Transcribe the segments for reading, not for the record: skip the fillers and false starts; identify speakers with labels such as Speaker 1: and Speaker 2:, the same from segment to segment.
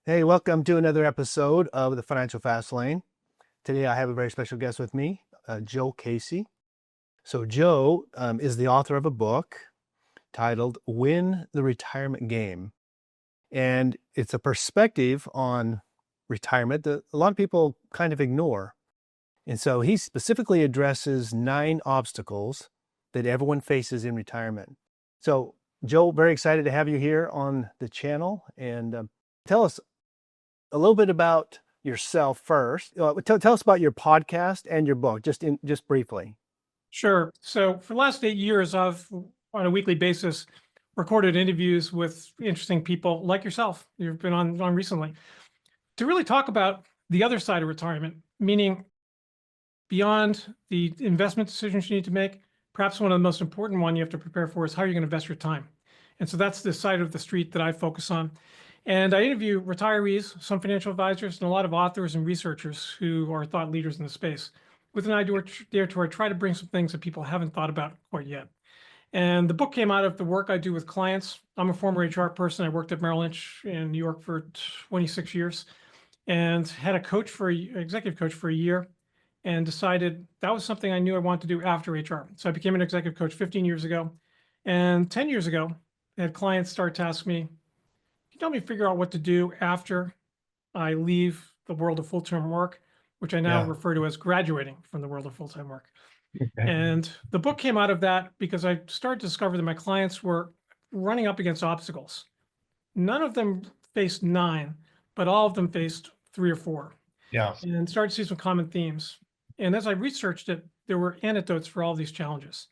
Speaker 1: Hey, welcome to another episode of the Financial Fast Lane. Today I have a very special guest with me, Joe Casey. So, Joe is the author of a book titled Win the Retirement Game. And it's a perspective on retirement that a lot of people kind of ignore. And so he specifically addresses 9 obstacles that everyone faces in retirement. So, Joe, very excited to have you here on the channel. And tell us a little bit about yourself first. Tell us about your podcast and your book, just briefly.
Speaker 2: Sure. So for the last 8 years, I've on a weekly basis recorded interviews with interesting people like yourself. You've been on recently to really talk about the other side of retirement, meaning beyond the investment decisions you need to make. Perhaps one of the most important one you have to prepare for is how you're going to invest your time. And so that's the side of the street that I focus on. And I interview retirees, some financial advisors, and a lot of authors and researchers who are thought leaders in the space with an idea to try to bring some things that people haven't thought about quite yet. And the book came out of the work I do with clients. I'm a former HR person. I worked at Merrill Lynch in New York for 26 years and had a executive coach for a year and decided that was something I knew I wanted to do after HR. So I became an executive coach 15 years ago. And 10 years ago, I had clients start to ask me, can you help me figure out what to do after I leave the world of full-time work, which I now
Speaker 1: Yeah.
Speaker 2: refer to as graduating from the world of full-time work.
Speaker 1: Okay.
Speaker 2: And the book came out of that because I started to discover that my clients were running up against obstacles. None of them faced 9, but all of them faced 3 or 4
Speaker 1: Yeah.
Speaker 2: and started to see some common themes. And as I researched it, there were antidotes for all these challenges.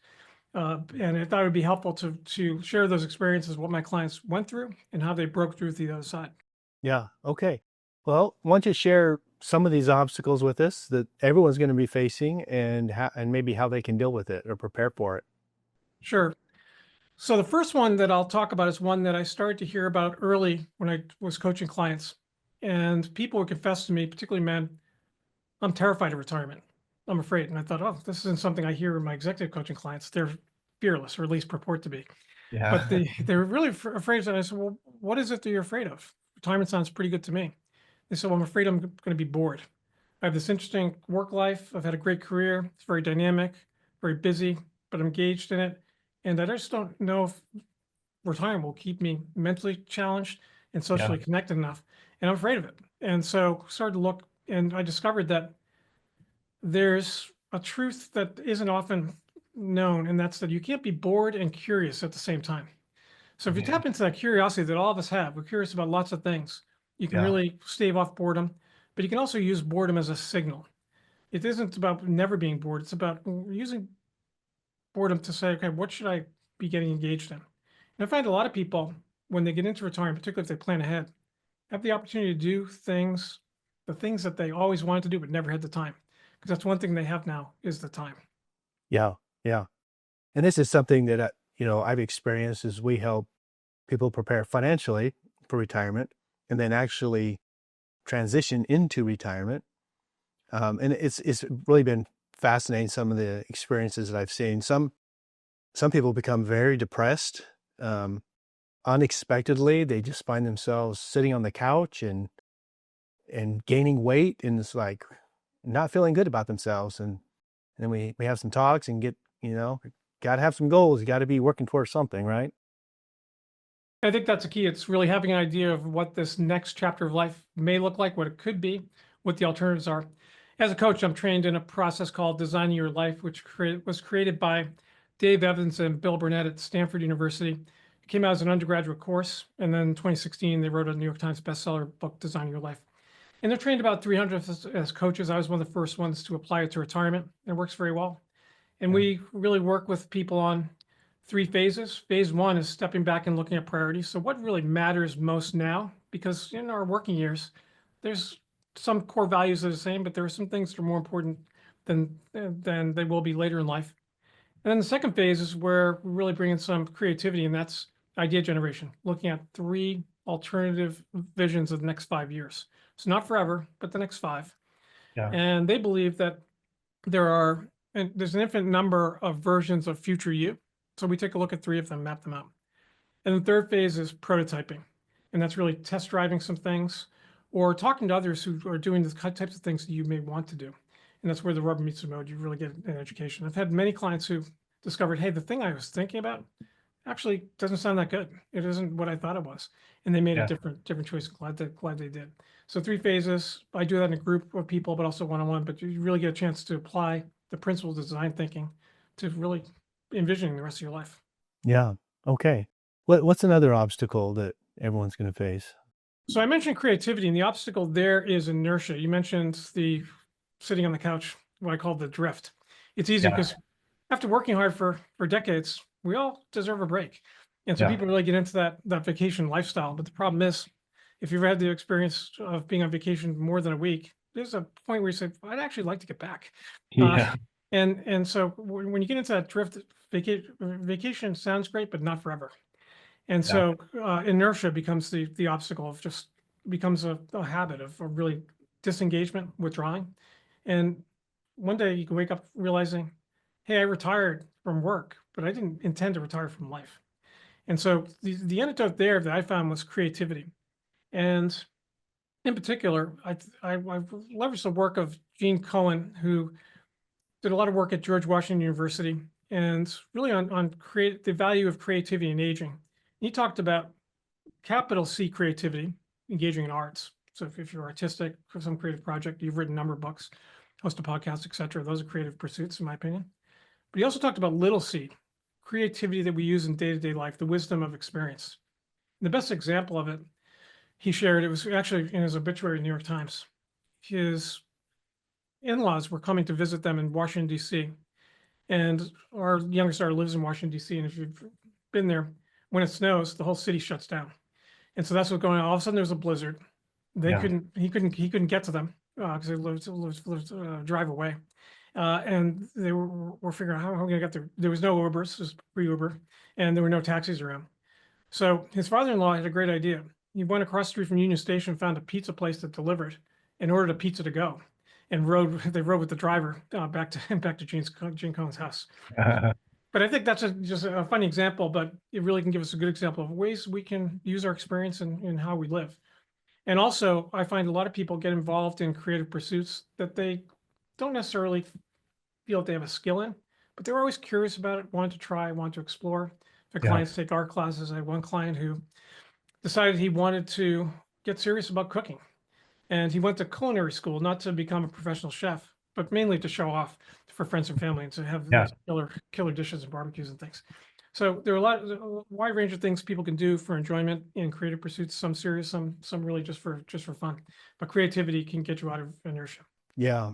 Speaker 2: And I thought it would be helpful to share those experiences, what my clients went through and how they broke through to the other side.
Speaker 1: Yeah. Okay. Well, why don't you share some of these obstacles with us that everyone's going to be facing, and maybe how they can deal with it or prepare for it?
Speaker 2: Sure. So the first one that I'll talk about is one that I started to hear about early when I was coaching clients. And people would confess to me, particularly men, I'm terrified of retirement. I'm afraid. And I thought, oh, this isn't something I hear in my executive coaching clients. They're fearless, or at least purport to be. But
Speaker 1: Yeah.
Speaker 2: they're really afraid of that. I said, well, what is it that you're afraid of? Retirement sounds pretty good to me. They said, well, I'm afraid I'm going to be bored. I have this interesting work life. I've had a great career. It's very dynamic, very busy, but I'm engaged in it. And I just don't know if retirement will keep me mentally challenged and
Speaker 1: Yeah.
Speaker 2: socially connected enough. And I'm afraid of it. And so started to look, and I discovered that there's a truth that isn't often known, and that's that you can't be bored and curious at the same time. So if you
Speaker 1: Yeah.
Speaker 2: tap into that curiosity that all of us have, we're curious about lots of things, you can
Speaker 1: Yeah.
Speaker 2: really stave off boredom, but you can also use boredom as a signal. It isn't about never being bored. It's about using boredom to say, okay, what should I be getting engaged in? And I find a lot of people, when they get into retirement, particularly if they plan ahead, have the opportunity to do things, the things that they always wanted to do but never had the time. Because that's one thing they have now is the time.
Speaker 1: Yeah. Yeah. And this is something that I've experienced as we help people prepare financially for retirement, and then actually transition into retirement. And it's really been fascinating, some of the experiences that I've seen. Some people become very depressed unexpectedly. They just find themselves sitting on the couch and gaining weight, and it's like not feeling good about themselves. And then we have some talks and got to have some goals. You got to be working towards something, right?
Speaker 2: I think that's a key. It's really having an idea of what this next chapter of life may look like, what it could be, what the alternatives are. As a coach, I'm trained in a process called Designing Your Life, which was created by Dave Evans and Bill Burnett at Stanford University. It came out as an undergraduate course, and then in 2016, they wrote a New York Times bestseller book, Designing Your Life. And they're trained about 300 as coaches. I was one of the first ones to apply it to retirement. It works very well. And
Speaker 1: Yeah.
Speaker 2: we really work with people on 3 phases. Phase one is stepping back and looking at priorities. So what really matters most now? Because in our working years, there's some core values that are the same, but there are some things that are more important than they will be later in life. And then the second phase is where we really bring in some creativity, and that's idea generation, looking at 3 alternative visions of the next 5 years. So not forever, but the next 5.
Speaker 1: Yeah.
Speaker 2: And they believe that there's an infinite number of versions of future you. So we take a look at 3 of them, map them out. And the third phase is prototyping. And that's really test driving some things or talking to others who are doing the types of things that you may want to do. And that's where the rubber meets the road. You really get an education. I've had many clients who discovered, hey, the thing I was thinking about actually doesn't sound that good. It isn't what I thought it was. And they made a
Speaker 1: Yeah.
Speaker 2: different choice. Glad they did. So 3 phases. I do that in a group of people, but also one-on-one. But you really get a chance to apply the principles of design thinking to really envisioning the rest of your life.
Speaker 1: Yeah. Okay. What's another obstacle that everyone's going to face?
Speaker 2: So I mentioned creativity, and the obstacle there is inertia. You mentioned the sitting on the couch, what I call the drift. It's easy
Speaker 1: Yeah.
Speaker 2: because after working hard for decades, we all deserve a break. And so
Speaker 1: Yeah.
Speaker 2: people really get into that vacation lifestyle. But the problem is, if you've had the experience of being on vacation more than a week, there's a point where you say, I'd actually like to get back. Uh,
Speaker 1: Yeah.
Speaker 2: and so when you get into that drift, vacation sounds great, but not forever. And
Speaker 1: Yeah.
Speaker 2: so inertia becomes the obstacle of just becomes a habit of a really disengagement, withdrawing. And one day you can wake up realizing, hey, I retired from work, but I didn't intend to retire from life. And so the antidote there that I found was creativity. And in particular, I've leveraged the work of Gene Cohen, who did a lot of work at George Washington University and really on create the value of creativity in aging. He talked about capital C creativity, engaging in arts. So if you're artistic for some creative project, you've written a number of books, host a podcast, etc. Those are creative pursuits, in my opinion. But he also talked about little c, creativity that we use in day-to-day life, the wisdom of experience. And the best example of it, he shared, it was actually in his obituary in the New York Times. His in-laws were coming to visit them in Washington, D.C. And our youngest daughter lives in Washington, D.C. And if you've been there, when it snows, the whole city shuts down. And so that's what's going on. All of a sudden, there was a blizzard. They
Speaker 1: Yeah.
Speaker 2: couldn't. He couldn't get to them because they lived drive away. And they were figuring out how are we going to get there. There was no Ubers, just free Uber, and there were no taxis around. So his father-in-law had a great idea. He went across the street from Union Station, found a pizza place that delivered, and ordered a pizza to go, and rode. They rode with the driver back to Gene Cohen's house. But I think that's just a funny example, but it really can give us a good example of ways we can use our experience in how we live. And also, I find a lot of people get involved in creative pursuits that they don't necessarily feel that they have a skill in, but they're always curious about it, want to try, want to explore. The
Speaker 1: Yeah.
Speaker 2: clients take art classes. I had one client who decided he wanted to get serious about cooking. And he went to culinary school, not to become a professional chef, but mainly to show off for friends and family and to have
Speaker 1: Yeah.
Speaker 2: these killer dishes and barbecues and things. So there are a wide range of things people can do for enjoyment in creative pursuits. Some serious, some really just for fun. But creativity can get you out of inertia.
Speaker 1: Yeah.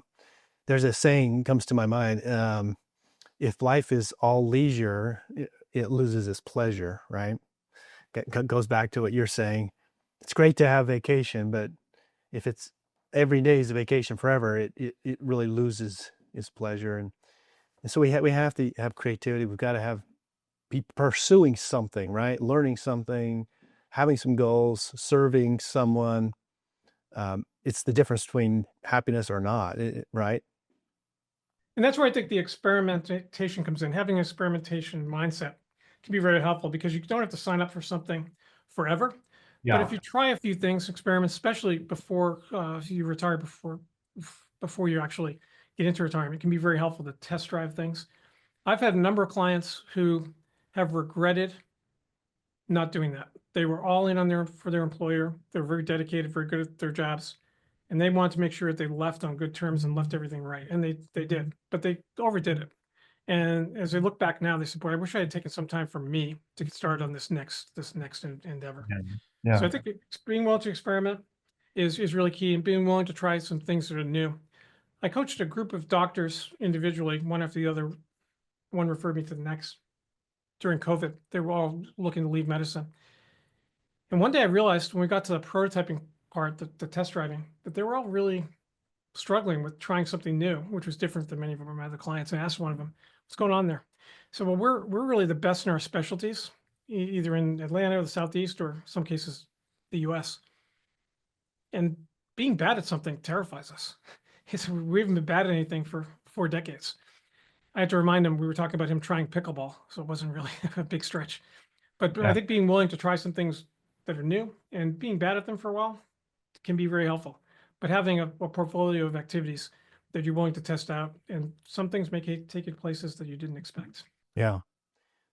Speaker 1: There's a saying comes to my mind. If life is all leisure, it loses its pleasure, right? Goes back to what you're saying. It's great to have vacation, but if it's every day is a vacation forever, it really loses its pleasure. And so we have to have creativity. We've got to be pursuing something, right? Learning something, having some goals, serving someone. It's the difference between happiness or not, right?
Speaker 2: And that's where I think the experimentation comes in. Having an experimentation mindset can be very helpful because you don't have to sign up for something forever. But if
Speaker 1: Yeah.
Speaker 2: you try a few things, experiments, especially before you retire, before you actually get into retirement, it can be very helpful to test drive things. I've had a number of clients who have regretted not doing that. They were all in on for their employer. They're very dedicated, very good at their jobs, and they wanted to make sure that they left on good terms and left everything right, and they did, but they overdid it. And as they look back now, they said, "Boy, I wish I had taken some time for me to get started on this next endeavor."
Speaker 1: Yeah.
Speaker 2: So
Speaker 1: Yeah.
Speaker 2: I think being willing to experiment is really key, and being willing to try some things that are new. I coached a group of doctors individually, one after the other. One referred me to the next during COVID. They were all looking to leave medicine. And one day I realized when we got to the prototyping part, the test driving, that they were all really struggling with trying something new, which was different than many of my other clients. I asked one of them, what's going on there? So, well, we're really the best in our specialties, either in Atlanta or the Southeast, or some cases, the US. And being bad at something terrifies us. We haven't been bad at anything for 4 decades. I had to remind him we were talking about him trying pickleball, so it wasn't really a big stretch. But I
Speaker 1: Yeah.
Speaker 2: think being willing to try some things that are new, and being bad at them for a while can be very helpful. But having a portfolio of activities that you're willing to test out, and some things may take you to places that you didn't expect.
Speaker 1: Yeah.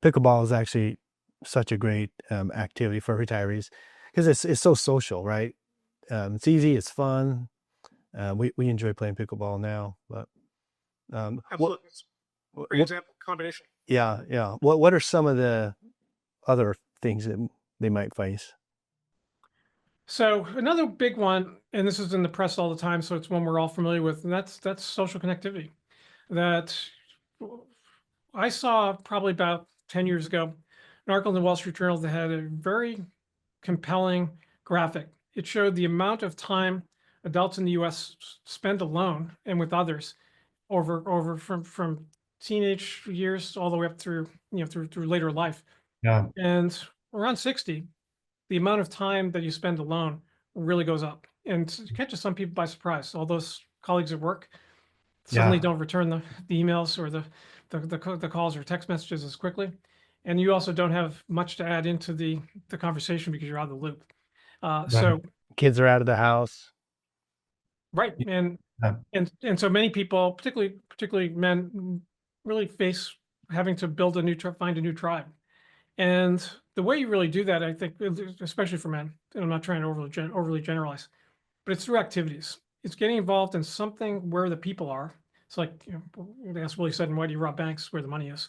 Speaker 1: Pickleball is actually such a great activity for retirees because it's so social, right? It's easy, it's fun. We enjoy playing pickleball now, but what,
Speaker 2: Absolutely. It's a great
Speaker 1: what
Speaker 2: example combination.
Speaker 1: yeah. What are some of the other things that they might face?
Speaker 2: So another big one, and this is in the press all the time, so it's one we're all familiar with, and that's social connectivity. That I saw probably about 10 years ago, an article in the Wall Street Journal that had a very compelling graphic. It showed the amount of time adults in the US spend alone and with others over from teenage years all the way up through, through later life.
Speaker 1: Yeah.
Speaker 2: And around 60, the amount of time that you spend alone really goes up, and it catches some people by surprise. All those colleagues at work suddenly
Speaker 1: Yeah.
Speaker 2: don't return the emails or the calls or text messages as quickly, and you also don't have much to add into the conversation because you're out of the loop.
Speaker 1: Right.
Speaker 2: So
Speaker 1: Kids are out of the house.
Speaker 2: right, and
Speaker 1: Yeah.
Speaker 2: and so many people, particularly men, really face having to build find a new tribe. And the way you really do that, I think, especially for men, and I'm not trying to overly generalize, but it's through activities. It's getting involved in something where the people are. It's like, that's Willie said, and why do you rob banks? Where the money is.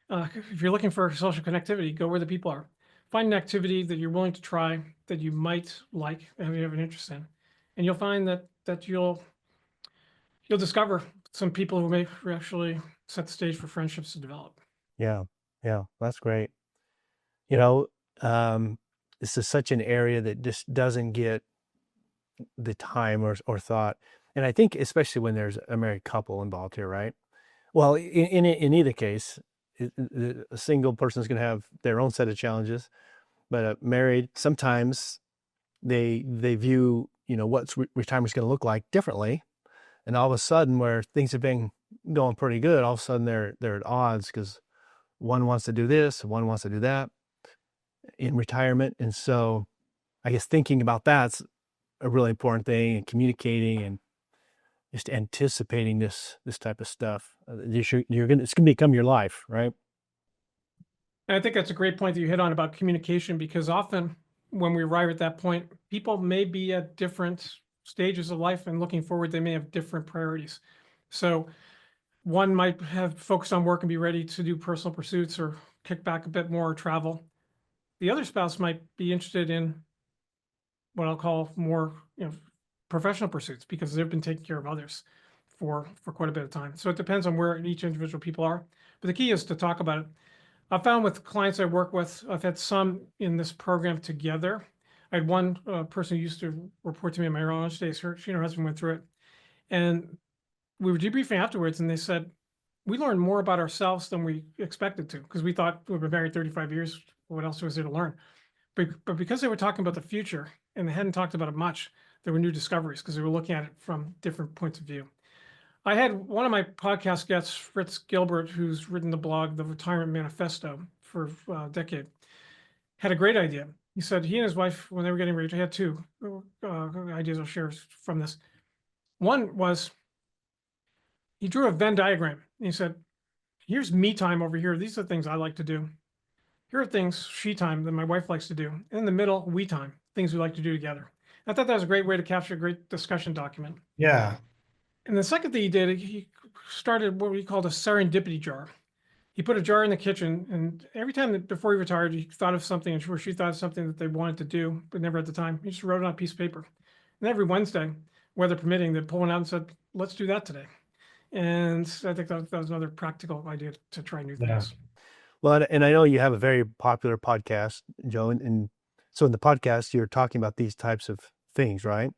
Speaker 2: If you're looking for social connectivity, go where the people are. Find an activity that you're willing to try, that you might like and you have an interest in, and you'll find that you'll discover some people who may actually set the stage for friendships to develop.
Speaker 1: Yeah. Yeah. That's great. You know, this is such an area that just doesn't get the time or thought. And I think especially when there's a married couple involved here, right? Well, in either case, a single person is going to have their own set of challenges, but married, sometimes they view what's retirement's going to look like differently, and all of a sudden, where things have been going pretty good, all of a sudden they're at odds because one wants to do this, one wants to do that in retirement, and so I guess thinking about that's a really important thing, and communicating and just anticipating this type of stuff. It's gonna become your life, right?
Speaker 2: And I think that's a great point that you hit on about communication, because often when we arrive at that point, people may be at different stages of life, and looking forward, they may have different priorities. So one might have focused on work and be ready to do personal pursuits or kick back a bit more or travel. The other spouse might be interested in what I'll call more, professional pursuits, because they've been taking care of others for quite a bit of time. So it depends on where each individual people are. But the key is to talk about it. I found with clients I work with, I've had some in this program together. I had one person who used to report to me in my own days. She and her husband went through it, and we were debriefing afterwards, and they said we learned more about ourselves than we expected to, because we thought we've been married 35 years. What else was there to learn? But because they were talking about the future and they hadn't talked about it much, there were new discoveries because they were looking at it from different points of view. I had one of my podcast guests, Fritz Gilbert, who's written the blog, The Retirement Manifesto, for a decade, had a great idea. He said he and his wife, when they were getting married, he had two ideas I'll share from this. One was he drew a Venn diagram. And he said, here's me time over here. These are the things I like to do. Here are things, she time, that my wife likes to do. And in the middle, we time, things we like to do together. I thought that was a great way to capture a great discussion document.
Speaker 1: Yeah.
Speaker 2: And the second thing he did, he started what we called a serendipity jar. He put a jar in the kitchen, and every time before he retired, he thought of something, or she thought of something that they wanted to do, but never at the time. He just wrote it on a piece of paper. And every Wednesday, weather permitting, they'd pull one out and said, let's do that today. And I think that was another practical idea to try new
Speaker 1: Yeah.
Speaker 2: things.
Speaker 1: Well, and I know you have a very popular podcast, Joe, and so in the podcast, you're talking about these types of things, right?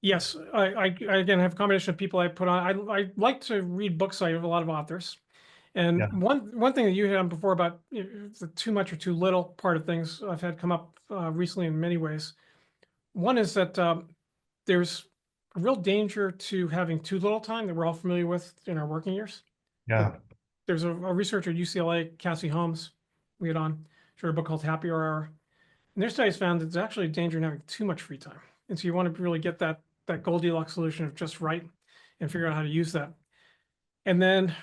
Speaker 2: Yes, I again have a combination of people I put on. I like to read books. I have a lot of authors. And
Speaker 1: Yeah.
Speaker 2: one thing that you hit on before about the too much or too little part of things I've had come up recently in many ways. One is that there's a real danger to having too little time that we're all familiar with in our working years. Like,
Speaker 1: Yeah.
Speaker 2: there's a researcher at UCLA, Cassie Holmes, we had on, she wrote a book called Happier Hour. And their studies found that there's actually a danger in having too much free time. And so you want to really get that Goldilocks solution of just right and figure out how to use that. And then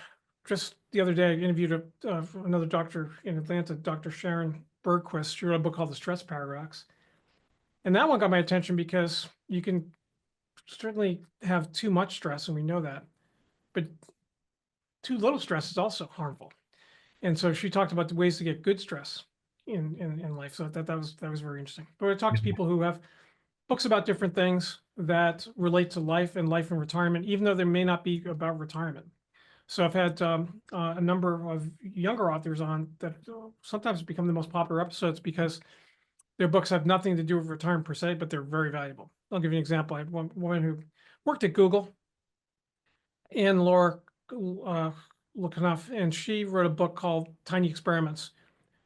Speaker 2: just the other day, I interviewed another doctor in Atlanta, Dr. Sharon Bergquist. She wrote a book called The Stress Paradox. And that one got my attention because you can certainly have too much stress, and we know that, but too little stress is also harmful. And so she talked about the ways to get good stress in life. So that was very interesting. But I talked to people who have books about different things that relate to life and retirement, even though they may not be about retirement. So I've had a number of younger authors on that sometimes become the most popular episodes because their books have nothing to do with retirement per se, but they're very valuable. I'll give you an example. I have one woman who worked at Google, Anne Laura Lukanoff, and she wrote a book called Tiny Experiments.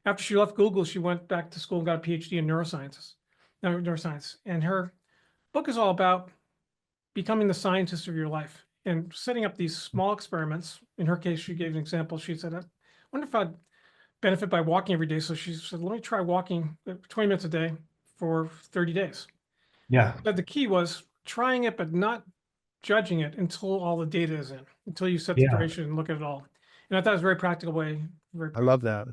Speaker 2: After she left Google, she went back to school and got a PhD in neuroscience. And her book is all about becoming the scientist of your life and setting up these small experiments. In her case, she gave an example. She said, I wonder if I'd benefit by walking every day. So she said, let me try walking 20 minutes a day for 30 days.
Speaker 3: Yeah.
Speaker 2: But the key was trying it, but not judging it until all the data is in, until you set the
Speaker 3: Yeah.
Speaker 2: duration and look at it all. And I thought it was a very practical way.
Speaker 1: I love that.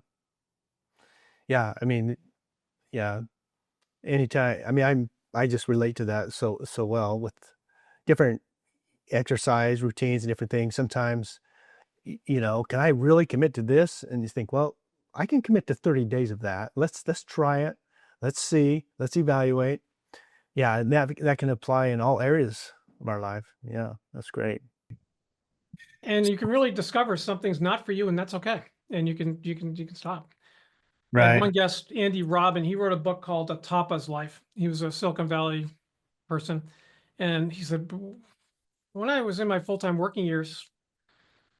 Speaker 1: Yeah. I mean, yeah. Anytime. I mean, I just relate to that so well with different exercise routines and different things. Sometimes, can I really commit to this? And you think, well, I can commit to 30 days of that. Let's try it. Let's see. Let's evaluate. Yeah, and that can apply in all areas of our life. Yeah, that's great.
Speaker 2: And you can really discover something's not for you, and that's okay. And you can stop. I
Speaker 3: Right.
Speaker 2: had one guest, Andy Robin. He wrote a book called A Tapa's Life. He was a Silicon Valley person, and he said, when I was in my full-time working years,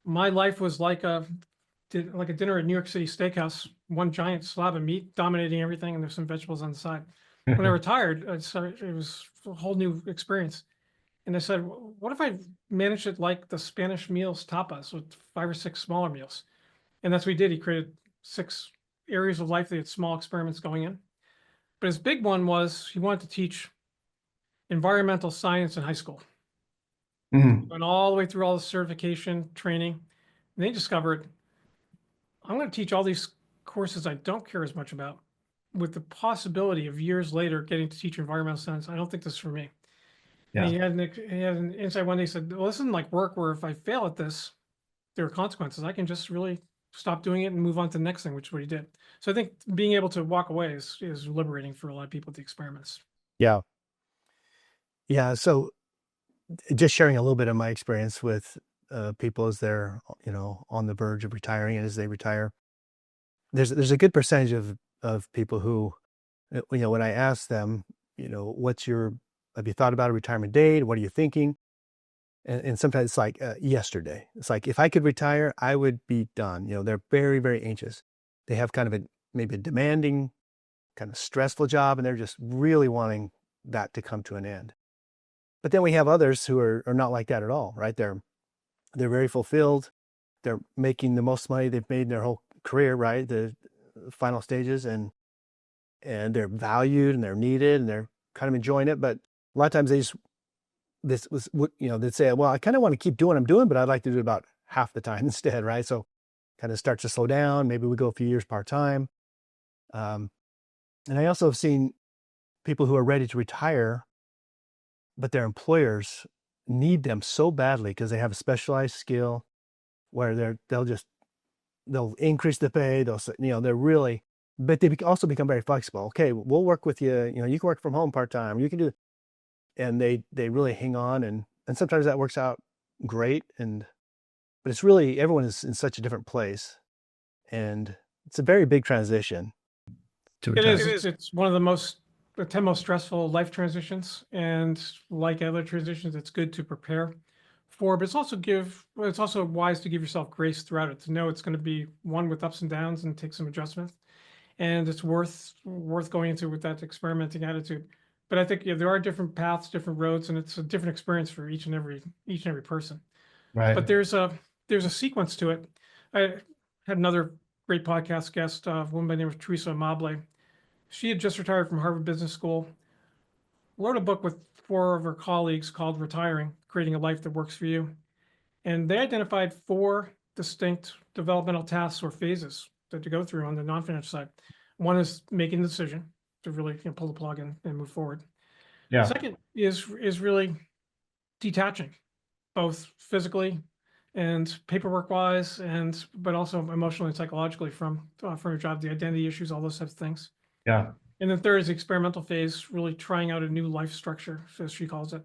Speaker 2: my life was like a dinner at New York City Steakhouse, one giant slab of meat dominating everything, and there's some vegetables on the side. When I retired, it was a whole new experience. And I said, what if I managed it like the Spanish meals tapas with 5 or 6 smaller meals? And that's what he did. He created 6 areas of life that had small experiments going in. But his big one was he wanted to teach environmental science in high school.
Speaker 3: Mhm.
Speaker 2: Went all the way through all the certification training. And they discovered, I'm going to teach all these courses I don't care as much about with the possibility of years later getting to teach environmental science. I don't think this is for me. And
Speaker 3: Yeah.
Speaker 2: he had an insight one day. He said, well, this isn't like work where if I fail at this, there are consequences. I can just really stop doing it and move on to the next thing, which is what he did. So I think being able to walk away is liberating for a lot of people with the experiments.
Speaker 1: Yeah. Yeah. So just sharing a little bit of my experience with people as they're, on the verge of retiring and as they retire. There's a good percentage of people who, when I ask them, have you thought about a retirement date? What are you thinking? And sometimes it's like yesterday. It's like, if I could retire, I would be done. They're very, very anxious. They have kind of maybe a demanding, kind of stressful job, and they're just really wanting that to come to an end. But then we have others who are not like that at all, right? They're very fulfilled. They're making the most money they've made in their whole career, right? The final stages, and they're valued and they're needed and they're kind of enjoying it. But a lot of times they'd say, well, I kind of want to keep doing what I'm doing, but I'd like to do it about half the time instead, right? So kind of starts to slow down. Maybe we go a few years part-time. And I also have seen people who are ready to retire, but their employers need them so badly because they have a specialized skill where they'll increase the pay. They're really, but they also become very flexible. Okay, we'll work with you. You can work from home part-time. You can do, and they really hang on, and sometimes that works out great. But it's really, everyone is in such a different place, and it's a very big transition.
Speaker 2: It is. It's one of the 10 most stressful life transitions. And like other transitions, it's good to prepare for, but it's also wise to give yourself grace throughout it, to know it's going to be one with ups and downs and take some adjustments. And it's worth going into with that experimenting attitude. But I think there are different paths, different roads, and it's a different experience for each and every person.
Speaker 3: Right.
Speaker 2: But there's a sequence to it. I had another great podcast guest, a woman by the name of Teresa Amable, She had just retired from Harvard Business School, wrote a book with 4 of her colleagues called Retiring, Creating a Life That Works for You. And they identified 4 distinct developmental tasks or phases that to go through on the non-financial side. One is making the decision to really pull the plug and move forward.
Speaker 3: Yeah.
Speaker 2: Second is really detaching, both physically and paperwork wise, but also emotionally and psychologically from your job, the identity issues, all those types of things.
Speaker 3: Yeah.
Speaker 2: And then third is the experimental phase, really trying out a new life structure, as she calls it.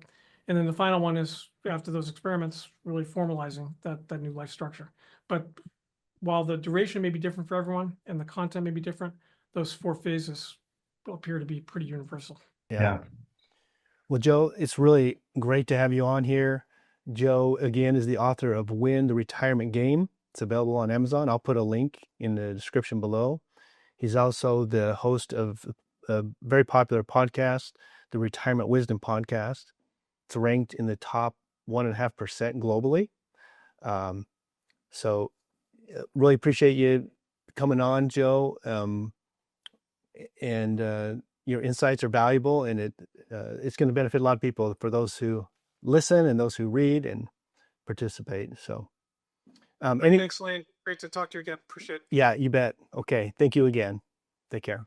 Speaker 2: And then the final one is after those experiments, really formalizing that new life structure. But while the duration may be different for everyone and the content may be different, those 4 phases appear to be pretty universal.
Speaker 3: Yeah.
Speaker 1: Well, Joe, it's really great to have you on here. Joe, again, is the author of Win the Retirement Game. It's available on Amazon. I'll put a link in the description below. He's also the host of a very popular podcast, the Retirement Wisdom Podcast. It's ranked in the top 1.5% globally. So really appreciate you coming on, Joe. And your insights are valuable, and it's going to benefit a lot of people, for those who listen and those who read and participate. So
Speaker 2: Thanks, Lane. Great to talk to you again. Appreciate it.
Speaker 1: Yeah, you bet. Okay. Thank you again. Take care.